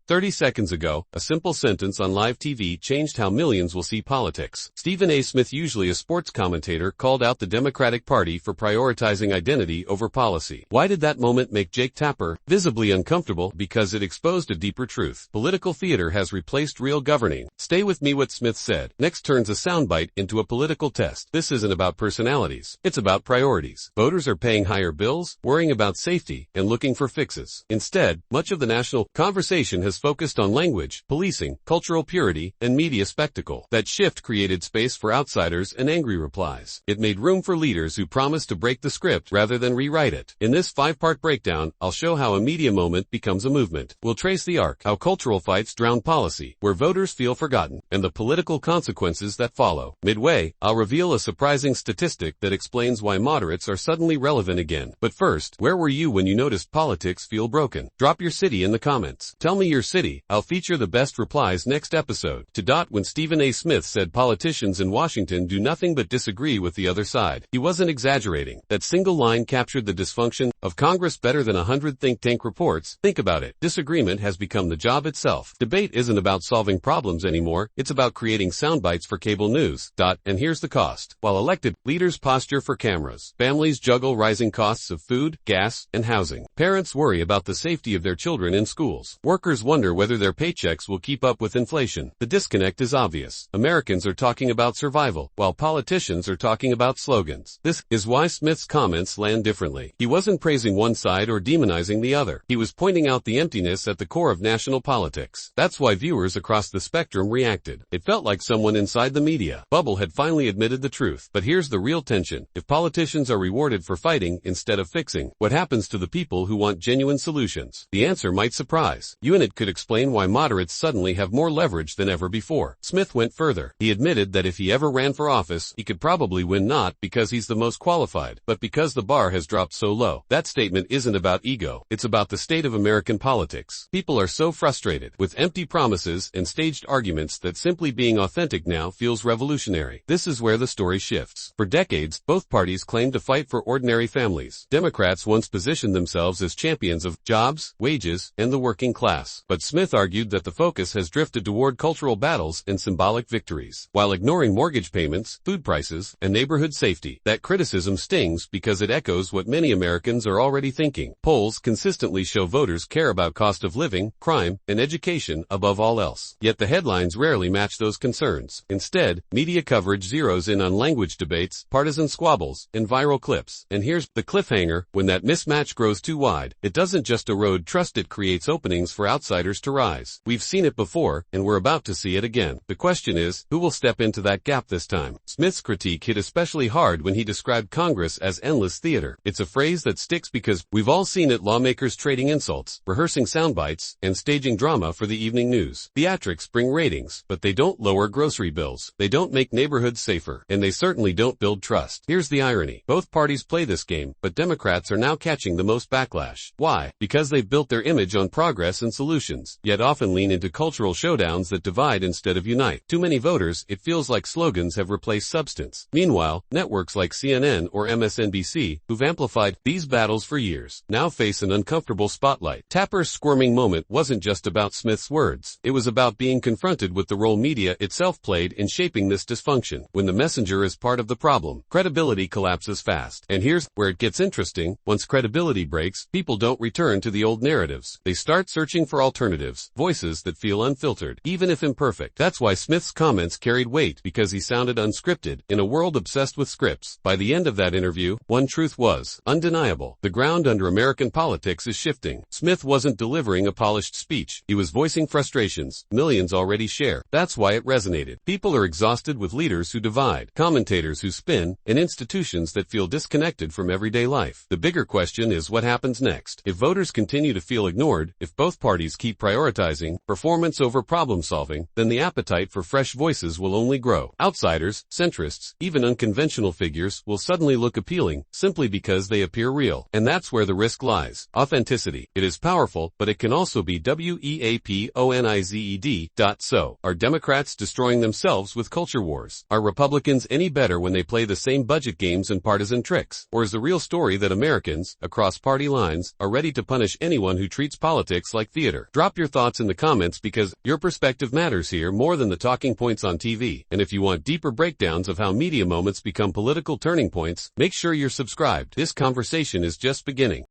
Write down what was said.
30 seconds ago, a simple sentence on live TV changed how millions will see politics. StephenASmith, usually a sports commentator, called out the Democratic Party for prioritizing identity over policy. Why did that moment make Jake Tapper visibly uncomfortable? Because it exposed a deeper truth. Political theater has replaced real governing. Stay with me. What Smith said next turns a soundbite into a political test. This isn't about personalities. It's about priorities. Voters are paying higher bills, worrying about safety, and looking for fixes. Instead, much of the national conversation has focused on language, policing, cultural purity, and media spectacle. That shift created space for outsiders and angry replies. It made room for leaders who promised to break the script rather than rewrite it. In this 5-part breakdown, I'll show how a media moment becomes a movement. We'll trace the arc, how cultural fights drown policy, where voters feel forgotten, and the political consequences that follow. Midway, I'll reveal a surprising statistic that explains why moderates are suddenly relevant again. But first, where were you when you noticed politics feel broken? Drop your city in the comments. Tell me your city. I'll feature the best replies next episode. When StephenASmith said politicians in Washington do nothing but disagree with the other side, he wasn't exaggerating. That single line captured the dysfunction of Congress better than 100 think tank reports. Think about it. Disagreement has become the job itself. Debate isn't about solving problems anymore. It's about creating soundbites for cable news. And here's the cost. While elected leaders posture for cameras, families juggle rising costs of food, gas, and housing. Parents worry about the safety of their children in schools. Workers wonder whether their paychecks will keep up with inflation. The disconnect is obvious. Americans are talking about survival, while politicians are talking about slogans. This is why Smith's comments land differently. He wasn't praising one side or demonizing the other. He was pointing out the emptiness at the core of national politics. That's why viewers across the spectrum reacted. It felt like someone inside the media bubble had finally admitted the truth. But here's the real tension. If politicians are rewarded for fighting instead of fixing, what happens to the people who want genuine solutions? The answer might surprise you, and it could explain why moderates suddenly have more leverage than ever before. Smith went further. He admitted that if he ever ran for office, he could probably win, not because he's the most qualified, but because the bar has dropped so low. That statement isn't about ego. It's about the state of American politics. People are so frustrated with empty promises and staged arguments that simply being authentic now feels revolutionary. This is where the story shifts. For decades, both parties claimed to fight for ordinary families. Democrats once positioned themselves as champions of jobs, wages, and the working class. But Smith argued that the focus has drifted toward cultural battles and symbolic victories, while ignoring mortgage payments, food prices, and neighborhood safety. That criticism stings because it echoes what many Americans are already thinking. Polls consistently show voters care about cost of living, crime, and education above all else. Yet the headlines rarely match those concerns. Instead, media coverage zeroes in on language debates, partisan squabbles, and viral clips. And here's the cliffhanger: when that mismatch grows too wide, it doesn't just erode trust, it creates openings for outsiders to rise. We've seen it before, and we're about to see it again. The question is, who will step into that gap this time? Smith's critique hit especially hard when he described Congress as endless theater. It's a phrase that sticks because we've all seen it: lawmakers trading insults, rehearsing soundbites, and staging drama for the evening news. Theatrics bring ratings, but they don't lower grocery bills. They don't make neighborhoods safer, and they certainly don't build trust. Here's the irony. Both parties play this game, but Democrats are now catching the most backlash. Why? Because they've built their image on progress and solutions, yet often lean into cultural showdowns that divide instead of unite. Too many voters, it feels like slogans have replaced substance. Meanwhile, networks like CNN or MSNBC, who've amplified these battles for years, now face an uncomfortable spotlight. Tapper's squirming moment wasn't just about Smith's words. It was about being confronted with the role media itself played in shaping this dysfunction. When the messenger is part of the problem, credibility collapses fast. And here's where it gets interesting. Once credibility breaks, people don't return to the old narratives. They start searching for alternatives, voices that feel unfiltered, even if imperfect. That's why Smith's comments carried weight, because he sounded unscripted. In a world obsessed with scripts, by the end of that interview, one truth was undeniable: the ground under American politics is shifting. Smith wasn't delivering a polished speech. He was voicing frustrations millions already share. That's why it resonated. People are exhausted with leaders who divide, commentators who spin, and institutions that feel disconnected from everyday life. The bigger question is what happens next. If voters continue to feel ignored, if both parties keep prioritizing performance over problem solving, then the appetite for fresh voices will only grow. Outsiders, centrists, even unconventional figures will suddenly look appealing simply because they appear real. And that's where the risk lies. Authenticity. It is powerful, but it can also be weaponized. So, are Democrats destroying themselves with culture wars? Are Republicans any better when they play the same budget games and partisan tricks? Or is the real story that Americans, across party lines, lines, are ready to punish anyone who treats politics like theater. Drop your thoughts in the comments because your perspective matters here more than the talking points on TV. And if you want deeper breakdowns of how media moments become political turning points, make sure you're subscribed. This conversation is just beginning.